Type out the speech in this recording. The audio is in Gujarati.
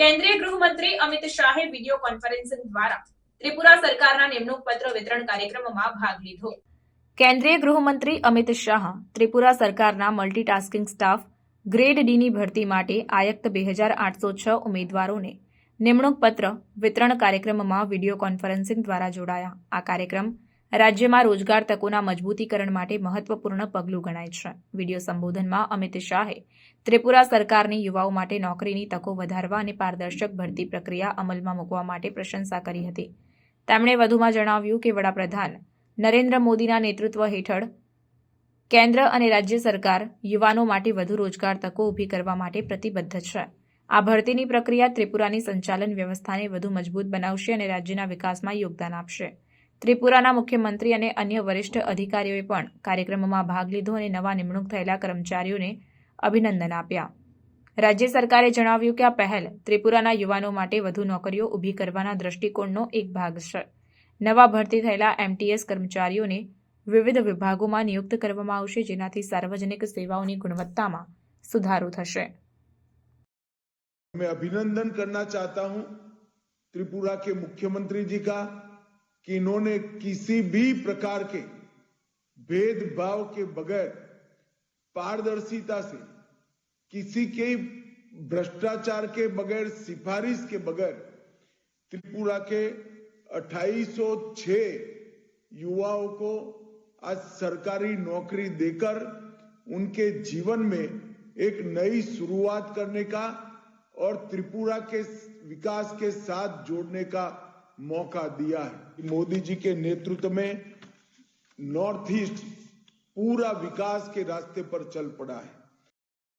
કેન્દ્રીય ગૃહમંત્રી અમિત શાહે વિડીયો કોન્ફરન્સિંગ દ્વારા ત્રિપુરા સરકારના નિમણૂક પત્ર વિતરણ કાર્યક્રમમાં ભાગ લીધો। કેન્દ્રીય ગૃહમંત્રી અમિત શાહ ત્રિપુરા સરકારના મલ્ટીટાસ્કિંગ સ્ટાફ ગ્રેડ ડીની ભરતી માટે આયક્ત 2806 ઉમેદવારોને નિમણૂક પત્ર વિતરણ કાર્યક્રમમાં વિડીયો કોન્ફરન્સિંગ દ્વારા જોડાયા। આ કાર્યક્રમ રાજ્યમાં રોજગાર તકોના મજબૂતીકરણ માટે મહત્વપૂર્ણ પગલું ગણાય છે। વિડીયો સંબોધનમાં અમિત શાહે ત્રિપુરા સરકારની યુવાઓ માટે નોકરીની તકો વધારવા અને પારદર્શક ભરતી પ્રક્રિયા અમલમાં મૂકવા માટે પ્રશંસા કરી હતી। તેમણે વધુમાં જણાવ્યું કે વડાપ્રધાન નરેન્દ્ર મોદીના નેતૃત્વ હેઠળ કેન્દ્ર અને રાજ્ય સરકાર યુવાનો માટે વધુ રોજગાર તકો ઊભી કરવા માટે પ્રતિબદ્ધ છે। આ ભરતીની પ્રક્રિયા ત્રિપુરાની સંચાલન વ્યવસ્થાને વધુ મજબૂત બનાવશે અને રાજ્યના વિકાસમાં યોગદાન આપશે। ત્રિપુરાના મુખ્યમંત્રી અને અન્ય વરિષ્ઠ અધિકારીઓએ પણ કાર્યક્રમમાં ભાગ લીધો અને નવા નિમણૂક થયેલા કર્મચારીઓને અભિનંદન આપ્યા। રાજ્ય સરકારે જણાવ્યું કે આ પહેલ ત્રિપુરાના યુવાનો માટે વધુ નોકરીઓ ઊભી કરવાના દૃષ્ટિકોણનો એક ભાગ છે। નવા ભરતી થયેલા એમટીએસ કર્મચારીઓને વિવિધ વિભાગોમાં નિયુક્ત કરવામાં આવશે, જેનાથી સાર્વજનિક સેવાઓની ગુણવત્તામાં સુધારો થશે। मैं अभिनंदन करना चाहता हूं त्रिपुरा के मुख्यमंत्री जी का कि इन्होंने किसी भी प्रकार के भेदभाव के बगैर पारदर्शिता से, किसी के भ्रष्टाचार के बगैर, सिफारिश के बगैर त्रिपुरा के 2806 युवाओं को आज सरकारी नौकरी देकर उनके जीवन में एक नई शुरुआत करने का और त्रिपुरा के विकास के साथ जोड़ने का मौका दिया है। मोदी जी के नेतृत्व में नॉर्थ ईस्ट पूरा विकास के रास्ते पर चल पड़ा है।